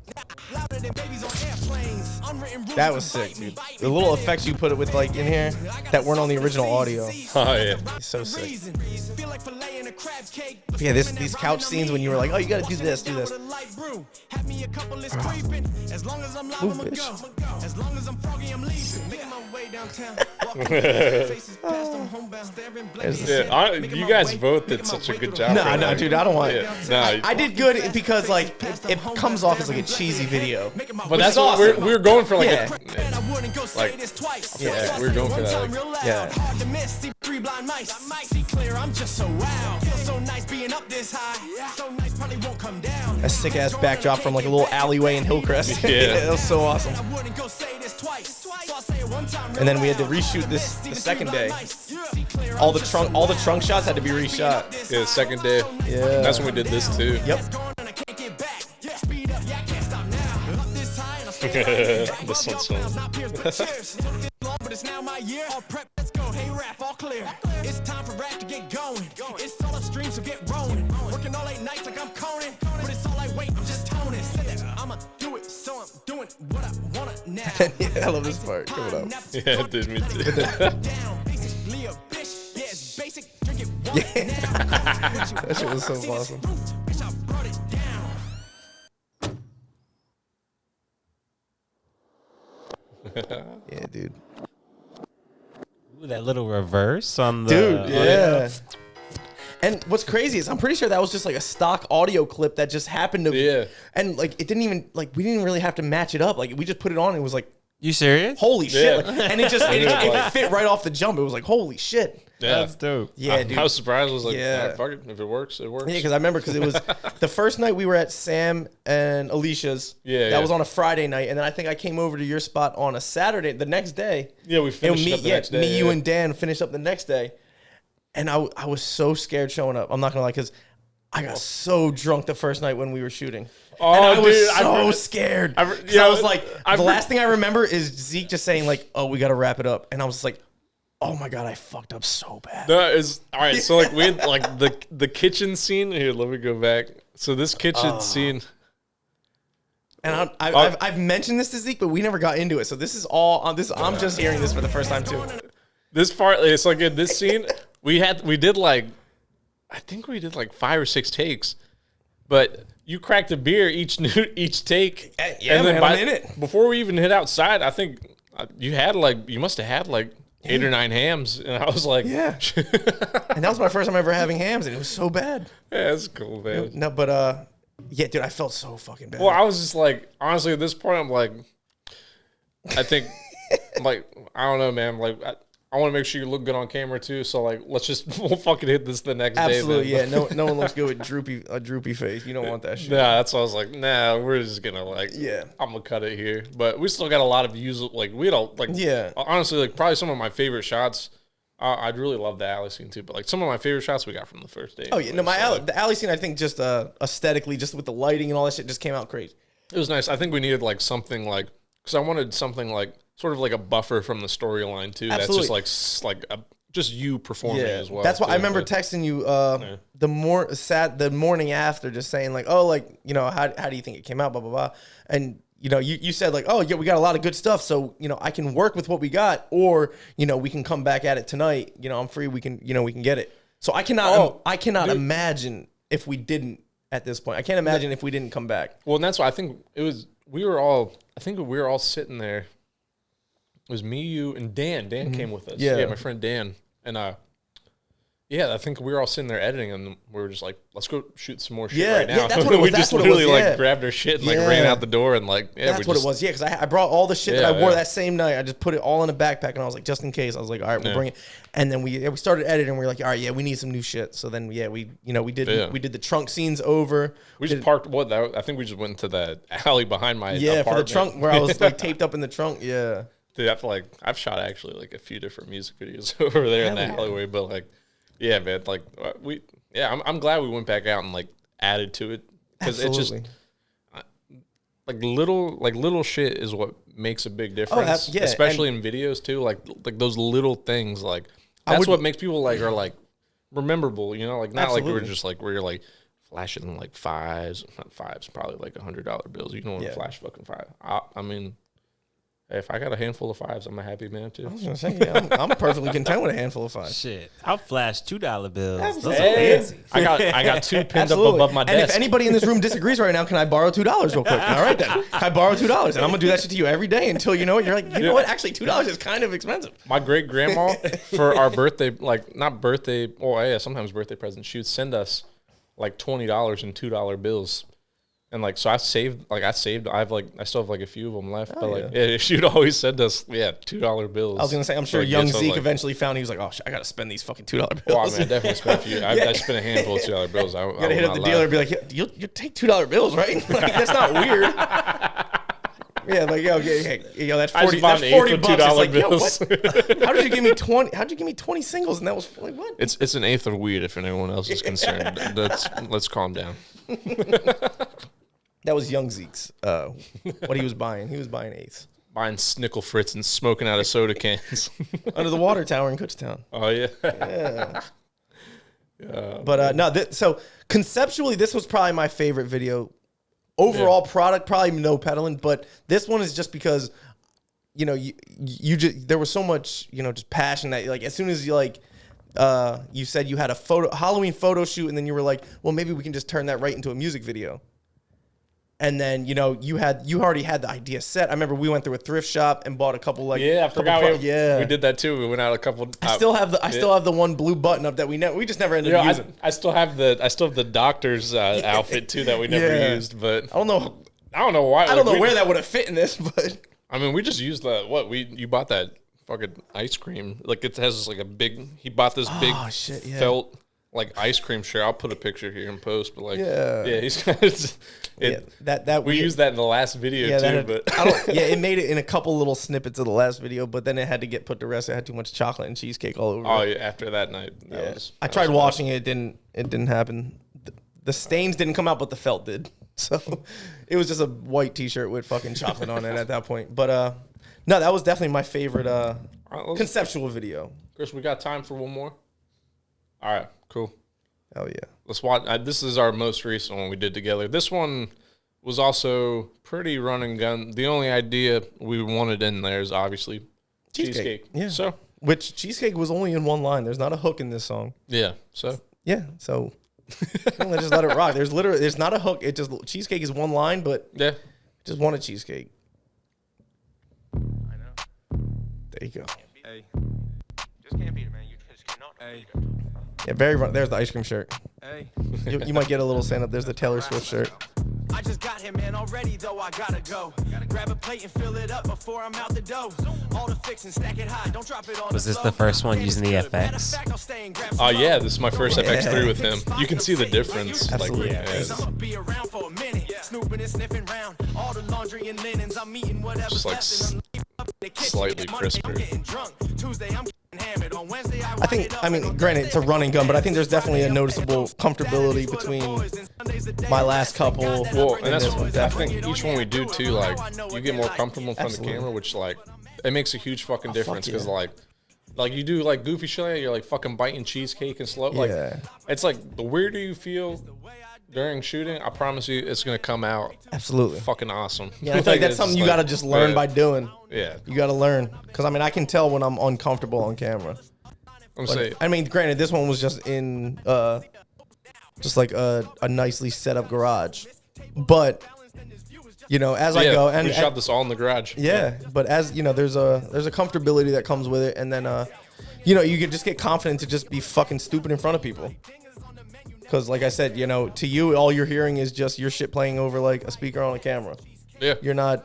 Louder than babies on airplanes. Unwritten rules. That was sick, dude. The little effects you put it with like in here that weren't on the original audio. Oh yeah. It's so sick. Feel like filleting a crab cake. Yeah, these couch scenes when you were like, oh, you gotta do this, do this. Have me a couple list creeping. As long as I'm live, I'ma go. As long as I'm froggy, I'm leaving. Making my way downtown. Faces past, I'm homebound, staring blank. You guys both did such a good job. No, dude, I don't want it. Yeah. I did good because like it comes off as like a cheesy video. But that's awesome. We were going for like yeah. We were going for that. Yeah. Hard to miss, see three blind mice. See clear, I'm just so wow. Feel so nice being up this high. So nice, probably won't come down. A sick ass backdrop from like a little alleyway in Hillcrest. Yeah. That was so awesome. I wouldn't go say this twice. So I'll say it one time. And then we had to reshoot this the second day. All the trunk shots had to be reshot. Yeah, the second day. Yeah. That's when we did this too. Yep. This one's fun. But it's now my year. All prep, let's go. Hey, Raf, all clear. It's time for rap to get going. It's all upstream, so get rolling. Working all 8 nights like I'm Conan. But it's all like, wait, I'm just toning. I'ma do it, so I'm doing what I wanna now. Yeah, I love this part. Coming up. Yeah, it did me too. Basically a bitch. Yeah, it's basic. Drink it one. That shit was so awesome. Bitch, I brought it down. Yeah, dude. Ooh, that little reverse on the Dude, yeah. And what's crazy is I'm pretty sure that was just like a stock audio clip that just happened to Yeah. And like it didn't even like we didn't really have to match it up. Like we just put it on and it was like You serious? Holy shit. Yeah. And it just it fit right off the jump. It was like, holy shit. Yeah. That's dope. Yeah, dude. I was surprised. I was like, Yeah. yeah, fuck it. If it works, it works. Yeah, because I remember because it was the first night we were at Sam and Alicia's. Yeah, that was on a Friday night, and then I think I came over to your spot on a Saturday. The next day, Yeah, we finished up the next day. Me, you, and Dan finished up the next day, and I was so scared showing up. I'm not gonna lie, because I got so drunk the first night when we were shooting. Oh, and I was dude, so scared. I was like, the last thing I remember is Zeke just saying like, "Oh, we got to wrap it up," and I was like, "Oh my god, I fucked up so bad." That is all right. So like we had like the kitchen scene here. Let me go back. So this kitchen scene, and I've mentioned this to Zeke, but we never got into it. So this is all on this. I'm just hearing this for the first time too. this part, it's like in this scene we did like, I think we did like 5 or 6 takes, but you cracked a beer each take. Yeah, and then man, I'm in it. Before we even hit outside, I think you must have had like 8 or 9 hams, and I was like, yeah. And that was my first time ever having hams, and it was so bad. Yeah, that's cool, man. No, but yeah, dude, I felt so fucking bad. Well, I was just like, honestly, at this point, I'm like, I think, I'm like, I don't know, man. I'm like, I want to make sure you look good on camera too. So like, we'll fucking hit this the next day. Absolutely, yeah. No one looks good with a droopy face. You don't want that shit. Nah, that's why I was like, nah, we're just gonna like, yeah, I'm gonna cut it here. But we still got a lot of views. Like we don't like, yeah. Honestly, like probably some of my favorite shots. I'd really love the alley scene too. But like some of my favorite shots we got from the first day. Oh yeah, no, the alley scene. I think just aesthetically, just with the lighting and all that shit, just came out crazy. It was nice. I think we needed like something like, because I wanted something like sort of like a buffer from the storyline too. Absolutely. That's just like just you performing as well. That's why too, I remember texting you the morning after, just saying like, oh, like, you know, how do you think it came out, blah blah blah, and you know, you said like, oh yeah, we got a lot of good stuff, so you know, I can work with what we got, or you know, we can come back at it tonight. You know, I'm free. We can get it. So I cannot imagine if we didn't at this point. I can't imagine if we didn't come back. Well, and that's why I think it was. We were all sitting there. It was me, you, and Dan. Dan came with us. Yeah, my friend Dan. And yeah, I think we were all sitting there editing, and we were just like, let's go shoot some more shit right now. Yeah, that's what it was. We just literally like grabbed our shit and like ran out the door, and like, yeah, that's what it was. Yeah, because I brought all the shit that I wore that same night. I just put it all in a backpack, and I was like, just in case. I was like, all right, we'll bring it. And then we started editing. We were like, all right, yeah, we need some new shit. So then we did the trunk scenes over. We just parked. I think we just went to the alley behind my apartment. For the trunk where I was like taped up in the trunk. Yeah. Dude, I feel like I've shot actually like a few different music videos over there in the alleyway, but like, yeah, man, like I'm glad we went back out and like added to it, because it just like little shit is what makes a big difference, especially in videos too. Like those little things, like that's what makes people like are like rememberable, you know, like not like we're just like where you're like flashing like fives, not fives, probably like $100 bills. You don't want to flash fucking five. I mean. If I got a handful of fives, I'm a happy man too. I was gonna say, yeah, I'm perfectly content with a handful of fives. Shit, I'll flash $2 bills. Those are fancy. I got 2 pinned up above my desk. And if anybody in this room disagrees right now, can I borrow $2 real quick? All right then, can I borrow $2? And I'm gonna do that shit to you every day until you know it. You're like, you know what? Actually, $2 is kind of expensive. My great grandma for our birthday, like not birthday, or yeah, sometimes birthday presents, she would send us like $20 and $2 bills. And like, so I still have like a few of them left, but like, she'd always send us, $2 bills. I was gonna say, I'm sure young Zeke eventually found, he was like, oh, I gotta spend these fucking $2 bills. Well, I mean, I definitely spent a few. I spent a handful of $2 bills. I gotta hit up the dealer and be like, you take $2 bills, right? Like, that's not weird. Yeah, like, yo, that's 40. That's $40. $2 like, bills. What? How did you give me 20? How'd you give me 20 singles? And that was like, what? It's an eighth of weed, if anyone else is concerned. Let's calm down. That was young Zeke's. What he was buying. He was buying eighths. Buying Snickle Fritz and smoking out of soda cans. Under the water tower in Kutztown. Oh, yeah. Yeah. But no, so conceptually, this was probably my favorite video. Overall product, probably no peddling, but this one is just because, you know, you just, there was so much, you know, just passion that, like, as soon as you, like, you said you had a Halloween photo shoot, and then you were like, well, maybe we can just turn that right into a music video. And then, you know, you already had the idea set. I remember we went through a thrift shop and bought a couple, like, I forgot we did that too. We went out a couple. I still have the one blue button up that we just never ended up using. I still have the doctor's outfit too that we never used, but I don't know why. I don't know where that would have fit in this, but I mean, we just used that. You bought that fucking ice cream. Like it has like a big. He bought this big felt like ice cream shirt. I'll put a picture here in post. But like, he's got we used that in the last video too. But it made it in a couple little snippets of the last video. But then it had to get put to rest. It had too much chocolate and cheesecake all over. Oh yeah, after that night. I tried washing it. It didn't happen. The stains didn't come out, but the felt did. So it was just a white T-shirt with fucking chocolate on it at that point. But no, that was definitely my favorite conceptual video. Chris, we got time for one more. All right, cool. Hell yeah. Let's watch. This is our most recent one we did together. This one was also pretty run and gun. The only idea we wanted in there is obviously cheesecake. Yeah. So which cheesecake was only in one line. There's not a hook in this song. Yeah. So let's just let it rock. There's not a hook. It just cheesecake is one line, but just want a cheesecake. I know. There you go. Hey. Just can't beat it, man. You just cannot beat it. Yeah, there's the ice cream shirt. Hey. You might get a little stand up. There's the Taylor Swift shirt. I just got here, man, already, though I gotta go. Grab a plate and fill it up before I'm out the door. All the fix and stack it high, don't drop it on. Was this the first one using the FX? Oh yeah, this is my first FX3 with him. You can see the difference. Absolutely. Like, Be around for a minute, snooping and sniffing round. All the laundry and linens, I'm eating whatever. just like slightly crisper. I mean, granted, it's a running gun, but I think there's definitely a noticeable comfortability between my last couple. Well, and that's what I think each one we do too, like, you get more comfortable in front of the camera, which, like, it makes a huge fucking difference because, like you do, like, goofy shit like that, you're, like, fucking biting cheesecake and slow. Like, it's like, the weirder you feel during shooting, I promise you it's going to come out absolutely fucking awesome. Yeah, I feel like that's something you got to just learn by doing. Yeah. You got to learn. Because, I mean, I can tell when I'm uncomfortable on camera. I mean, granted, this one was just in just like a nicely set up garage. But, you know, as I go. And we shot this all in the garage. Yeah. But as, you know, there's a comfortability that comes with it. And then, you know, you can just get confident to just be fucking stupid in front of people. Because, like I said, you know, to you, all you're hearing is just your shit playing over, like, a speaker on a camera. Yeah. You're not,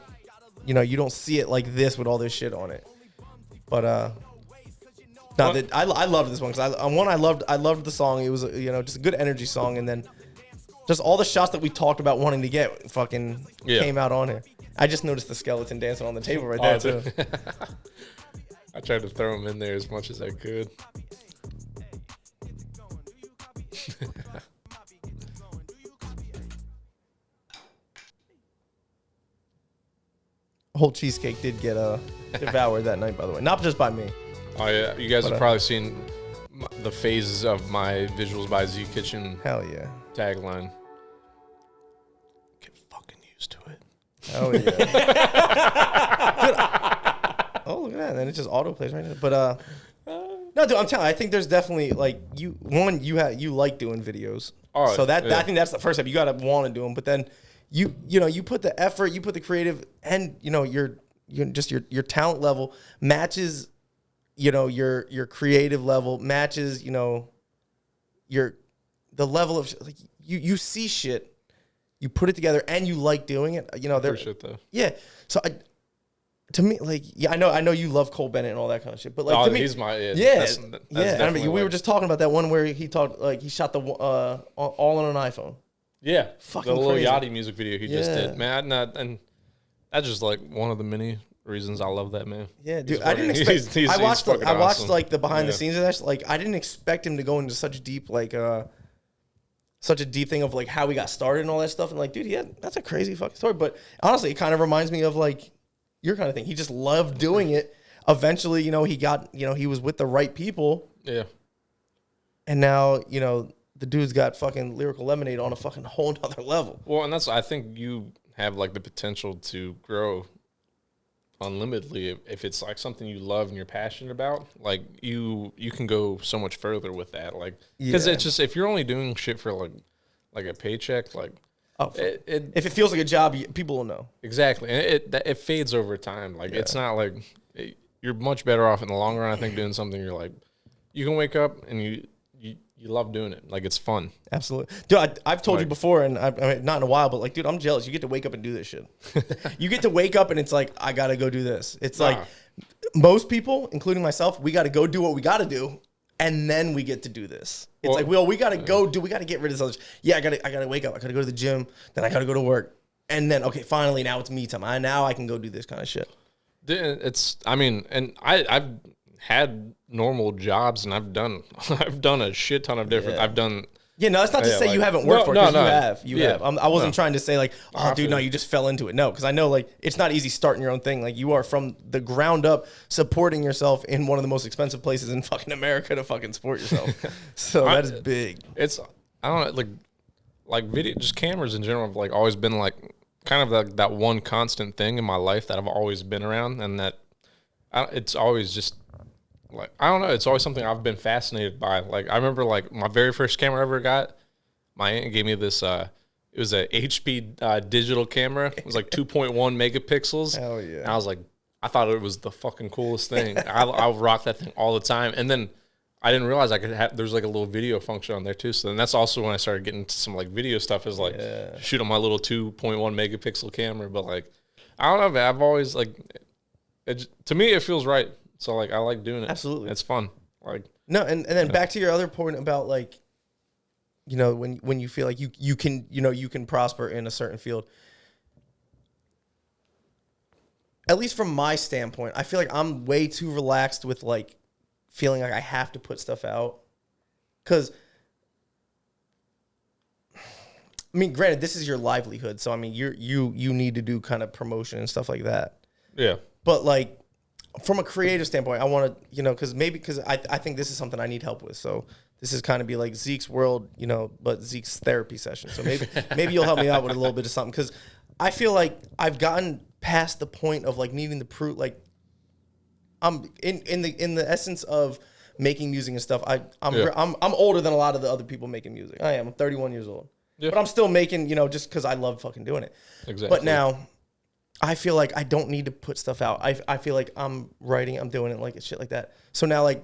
you know, you don't see it like this with all this shit on it. But, I loved this one because I loved the song. It was, you know, just a good energy song. And then just all the shots that we talked about wanting to get fucking came out on here. I just noticed the skeleton dancing on the table right there, too. I tried to throw him in there as much as I could. Whole cheesecake did get devoured that night, by the way. Not just by me. Oh yeah, you guys have probably seen the phases of my Visuals by Zekekitchen Hell yeah tagline. Get fucking used to it. Oh yeah. Dude, oh look at that. Then it just auto plays right now. But no, dude, I'm telling you, I think there's definitely like you like doing videos. Oh, so I think that's the first step. You gotta want to do them, but then you know you put the effort, you put the creative, and you know your talent level matches. You know, your creative level matches, you know, the level of like you see shit, you put it together and you like doing it. You know, shit though. Yeah. So to me, like, yeah, I know you love Cole Bennett and all that kind of shit, but like to me, he's my that's I mean, we were just talking about that one where he talked like he shot the all on an iPhone. Yeah, fucking the little crazy. Yachty music video he just did, man. And that's just like one of the many reasons I love that man. Yeah, dude. I didn't expect. I watched awesome. like the behind the scenes of that. Like, I didn't expect him to go into such deep such a deep thing of like how we got started and all that stuff. And like, dude, that's a crazy fucking story. But honestly, it kind of reminds me of like your kind of thing. He just loved doing it. Eventually, you know, he was with the right people. Yeah. And now, you know, the dude's got fucking Lyrical Lemonade on a fucking whole nother level. Well, and I think you have like the potential to grow unlimitedly if it's like something you love and you're passionate about. Like you can go so much further with that, like because it's just if you're only doing shit for like a paycheck, like if it feels like a job, people will know. Exactly. And it fades over time. Like it's not like you're much better off in the long run, I think, doing something you're like you can wake up and you love doing it. Like, it's fun. Absolutely. Dude, I've told you before, and I mean, not in a while, but like, dude, I'm jealous. You get to wake up and do this shit. You get to wake up and it's like, I got to go do this. It's like most people, including myself, we got to go do what we got to do. And then we get to do this. It's like, well, we got to go do, we got to get rid of this. Yeah, I got to wake up. I got to go to the gym. Then I got to go to work. And then, okay, finally, now it's me time. Now I can go do this kind of shit. I mean, and I've had normal jobs, and I've done a shit ton of different. I've done. Yeah, no, that's not to say you haven't worked for it, because you have. I wasn't trying to say like, oh, dude, no, you just fell into it. No, because I know like it's not easy starting your own thing. Like you are from the ground up supporting yourself in one of the most expensive places in fucking America to fucking support yourself. So that is big. It's I don't know like video, just cameras in general have like always been like kind of like that one constant thing in my life that I've always been around, and that it's always just. Like, I don't know. It's always something I've been fascinated by. Like, I remember, like, my very first camera I ever got, my aunt gave me this, it was a HP digital camera. It was, like, 2.1 megapixels. Hell yeah. And I was like, I thought it was the fucking coolest thing. I would rock that thing all the time. And then I didn't realize I could have, there's, like, a little video function on there, too. So then that's also when I started getting into some, like, video stuff is, like, shoot on my little 2.1 megapixel camera. But, like, I don't know, man. I've always, like, to me, it feels right. So, like, I like doing it. Absolutely. It's fun. Like, no, and then back to your other point about, like, you know, when you feel like you can prosper in a certain field. At least from my standpoint, I feel like I'm way too relaxed with, like, feeling like I have to put stuff out. Because, I mean, granted, this is your livelihood. So, I mean, you need to do kind of promotion and stuff like that. yeah. But, like, from a creative standpoint, I want to, you know, because I think this is something I need help with. So this is kind of be like Zeke's world, you know, but Zeke's therapy session. So maybe you'll help me out with a little bit of something, because I feel like I've gotten past the point of like needing to prove, like, I'm in the essence of making music and stuff. I'm older than a lot of the other people making music. I'm 31 years old, but I'm still making, you know, just because I love fucking doing it. Exactly. But now, I feel like I don't need to put stuff out. I feel like I'm writing, I'm doing it, like, it's shit like that. So now, like,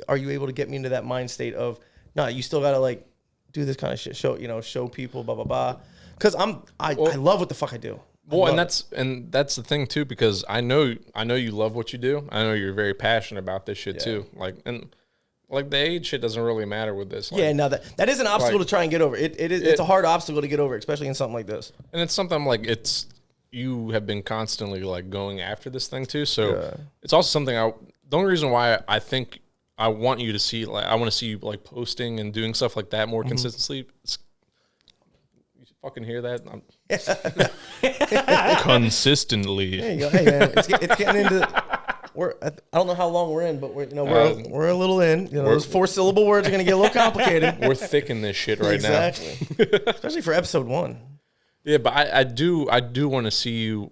are you able to get me into that mind state of, nah, you still gotta like do this kind of shit, show people, blah blah blah. Because I love what the fuck I do. Well, and that's the thing too, because I know you love what you do. I know you're very passionate about this shit too. Like the age shit doesn't really matter with this. Like, yeah, no, that is an obstacle to try and get over. It's a hard obstacle to get over, especially in something like this. And it's something like you have been constantly like going after this thing too. So it's also something the only reason why I think I want you to see, like, I want to see you like posting and doing stuff like that more consistently. You fucking hear that? Consistently. There you go. Hey man, it's getting into. I don't know how long we're in, but we're a little in. You know, those 4-syllable words are gonna get a little complicated. We're thick in this shit right now. Exactly. Especially for episode 1. Yeah, but I do want to see you,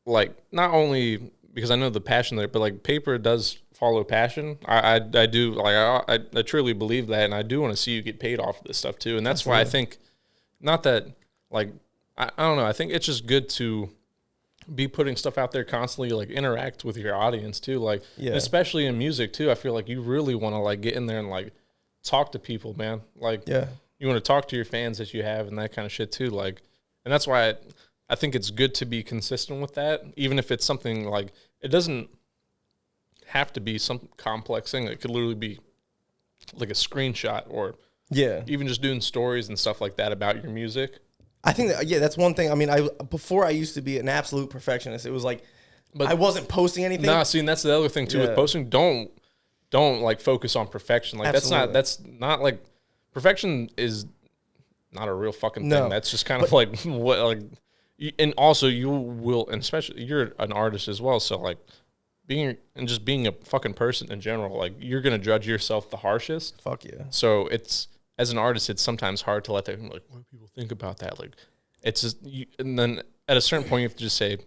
like, not only because I know the passion there, but like paper does follow passion. I do, like, I truly believe that, and I do want to see you get paid off of this stuff too. And that's why I think, not that, like, I don't know, I think it's just good to be putting stuff out there constantly, like interact with your audience too, like, especially in music too. I feel like you really want to like get in there and like talk to people, man. Like, you want to talk to your fans that you have and that kind of shit too. Like, and that's why I think it's good to be consistent with that, even if it's something like, it doesn't have to be some complex thing. It could literally be like a screenshot, or even just doing stories and stuff like that about your music. I think that, that's one thing. I mean, before I used to be an absolute perfectionist. It was like, but I wasn't posting anything. Nah, see, and that's the other thing too with posting. Don't like focus on perfection. Like, that's not like, perfection is not a real fucking thing. That's just kind of like what, like, and also you will, and especially you're an artist as well. So like being a fucking person in general, like, you're gonna judge yourself the harshest. Fuck yeah. So as an artist, it's sometimes hard to let them, like, what do people think about that? Like, it's just, and then at a certain point, you have to just say,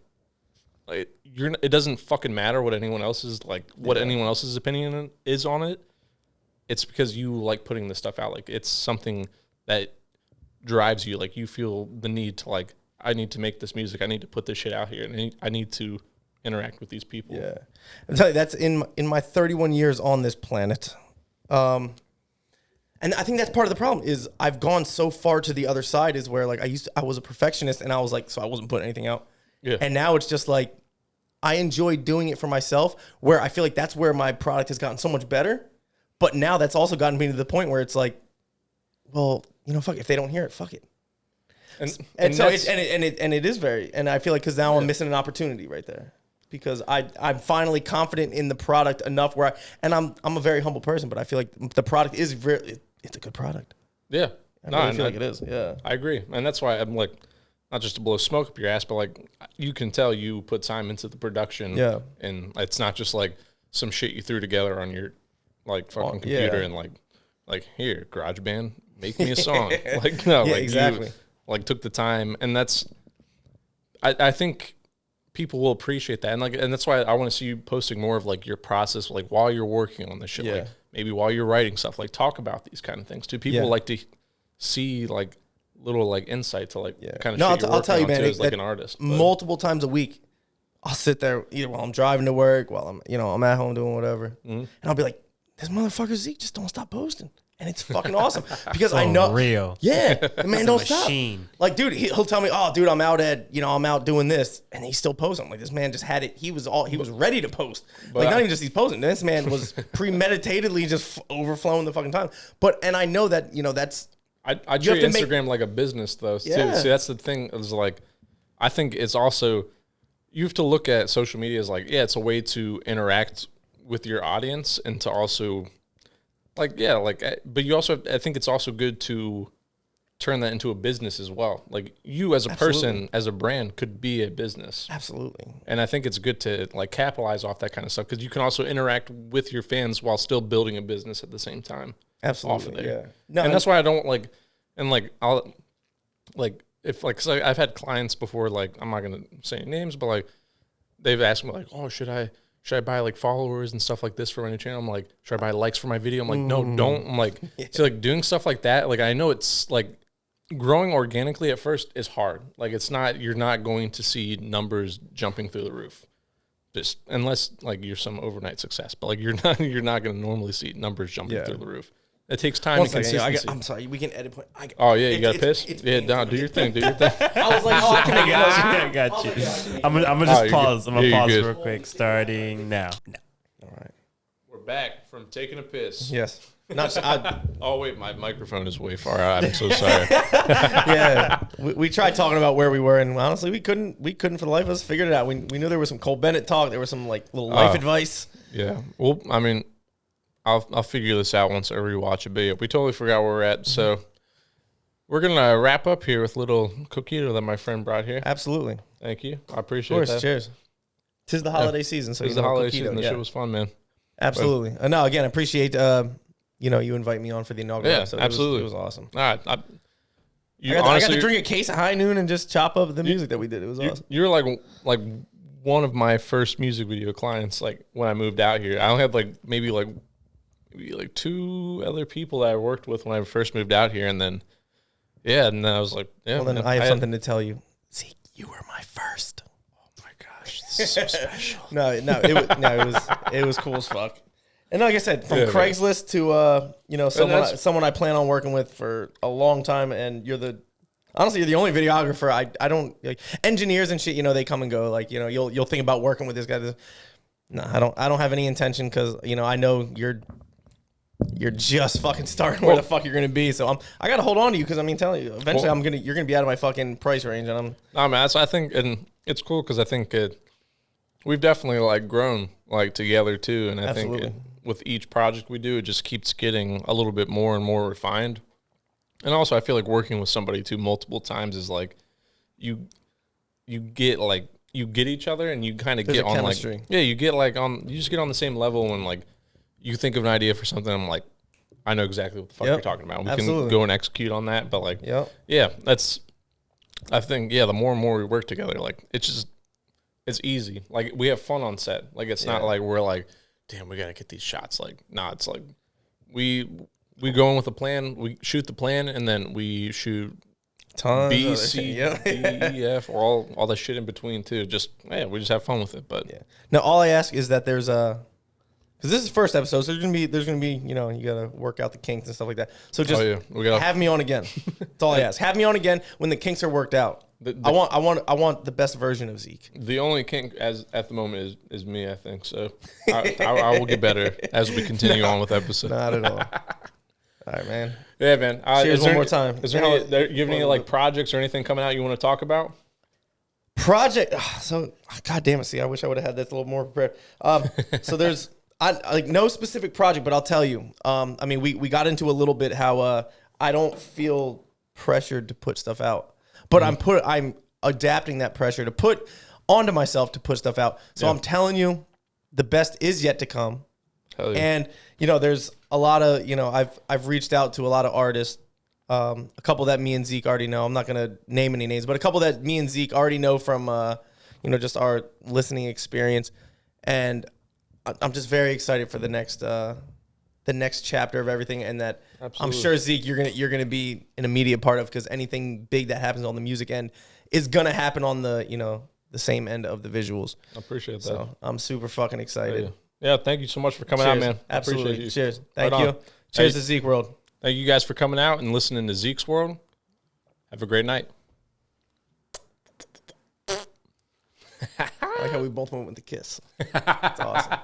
like, it doesn't fucking matter what anyone else's, like, what anyone else's opinion is on it. It's because you like putting this stuff out. Like, it's something that drives you. Like, you feel the need to, like, I need to make this music. I need to put this shit out here, and I need to interact with these people. Yeah, I'm telling you, that's in my 31 years on this planet. And I think that's part of the problem is I've gone so far to the other side is where like I was a perfectionist and I was like, so I wasn't putting anything out. Yeah. And now it's just like, I enjoy doing it for myself where I feel like that's where my product has gotten so much better. But now that's also gotten me to the point where it's like, well, fuck, if they don't hear it, fuck it. And so it is very, and I feel like, cause now I'm missing an opportunity right there because I'm finally confident in the product enough where I'm a very humble person, but I feel like the product is it's a good product. Yeah. I feel like it is. Yeah. I agree. And that's why I'm like, not just to blow smoke up your ass, but like you can tell you put time into the production. Yeah. And it's not just like some shit you threw together on your like fucking computer and like here, GarageBand, make me a song. Like no, like exactly. You like took the time, and that's I think people will appreciate that. And that's why I want to see you posting more of like your process, like while you're working on this shit. Like maybe while you're writing stuff, like talk about these kind of things too. People like to see like little like insight to like kind of shit you're I'll tell you, man, as like an artist. Multiple times a week, I'll sit there either while I'm driving to work, while I'm at home doing whatever, and I'll be like, this motherfucker Zeke just don't stop posting. And it's fucking awesome because I know real. Yeah, the man don't stop. Like, dude, he'll tell me, "Oh, dude, I'm out doing this," and he still posts. I'm like, this man just had it. He was ready to post. Like, not even just he's posting. This man was premeditatedly just overflowing the fucking time. And I know that that's. I treat Instagram like a business though too. See, that's the thing. Is like, I think it's also you have to look at social media as like, it's a way to interact with your audience and to also. But you also, I think it's also good to turn that into a business as well. Like you as a person, as a brand could be a business. Absolutely. And I think it's good to like capitalize off that kind of stuff because you can also interact with your fans while still building a business at the same time. Absolutely. Off of there. Yeah. No, and that's why I don't like, and like, I'll like, if like, cause I've had clients before, like, I'm not going to say any names, but like, they've asked me like, oh, should I buy like followers and stuff like this for my new channel? I'm like, should I buy likes for my video? I'm like, no, don't. I'm like, so like doing stuff like that, like I know it's like growing organically at first is hard. Like it's not, you're not going to see numbers jumping through the roof. Just unless like you're some overnight success, but like you're not going to normally see numbers jumping through the roof. It takes time and consistency. I'm sorry, we can edit point. You got to piss? No, do your thing. Do your thing. I was like, I can make it. I got you. I'm gonna just pause. I'm gonna pause real quick, starting now. All right. We're back from taking a piss. Yes. Oh wait, my microphone is way far out. I'm so sorry. We tried talking about where we were, and honestly, we couldn't for the life of us figure it out. We knew there was some Cole Bennett talk. There was some like little life advice. Yeah. Well, I mean, I'll figure this out once I rewatch it. But yeah, we totally forgot where we're at. So we're gonna wrap up here with a little coquito that my friend brought here. Absolutely. Thank you. I appreciate that. Cheers. Tis the holiday season, so it's the holiday season. This shit was fun, man. Absolutely. No, again, I appreciate you invite me on for the inaugural episode. Absolutely. It was awesome. All right. I got to drink a case of High Noon and just chop up the music that we did. It was awesome. You're like one of my first music video clients. Like when I moved out here, I only had maybe two other people that I worked with when I first moved out here, and then I was like, well, then I have something to tell you. Zeke, you were my first. Oh my gosh, this is so special. It was cool as fuck. And like I said, from Craigslist to someone I plan on working with for a long time, and you're the only videographer. I don't like engineers and shit. They come and go. Like you'll think about working with this guy. No, I don't have any intention because I know you're just fucking starting where the fuck you're gonna be. So I gotta hold on to you because telling you eventually you're gonna be out of my fucking price range, and I think, and it's cool because I think we've definitely grown together too, and I think with each project we do, it just keeps getting a little bit more and more refined. And also, I feel like working with somebody too multiple times is you get each other, and you kind of get on chemistry. You just get on the same level when you think of an idea for something. I'm like, I know exactly what the fuck you're talking about. We can go and execute on that. But I think the more and more we work together, it's easy. We have fun on set. It's not like we're like, damn, we gotta get these shots. It's we go in with a plan, we shoot the plan, and then we shoot tons B, C, D, E, F, or all the shit in between too. We just have fun with it. But now all I ask is that there's because this is the first episode, so there's gonna be, you know, you gotta work out the kinks and stuff like that. So just have me on again. That's all I ask. Have me on again when the kinks are worked out. I want the best version of Zeke. The only kink at the moment is me, I think. So I will get better as we continue on with episodes. Not at all. All right, man. Yeah, man. Cheers one more time. Is there you have any like projects or anything coming out you want to talk about? Project. So, God damn it. See, I wish I would have had this a little more prepared. So there's like no specific project, but I'll tell you. I mean, we got into a little bit how I don't feel pressured to put stuff out. But I'm adapting that pressure to put onto myself to put stuff out. So I'm telling you, the best is yet to come. Hell yeah. And you know, there's a lot of, you know, I've reached out to a lot of artists. A couple that me and Zeke already know. I'm not gonna name any names, but a couple that me and Zeke already know from you know, just our listening experience. And I'm just very excited for the next chapter of everything, and that Absolutely. I'm sure, Zeke, you're gonna be an immediate part of, because anything big that happens on the music end is gonna happen on the, you know, the same end of the visuals. I appreciate that. So I'm super fucking excited. Yeah, thank you so much for coming out, man. Absolutely. Appreciate you. Cheers. Thank you. Cheers to Zeke World. Thank you guys for coming out and listening to Zeke's World. Have a great night. I like how we both went with the kiss. That's awesome.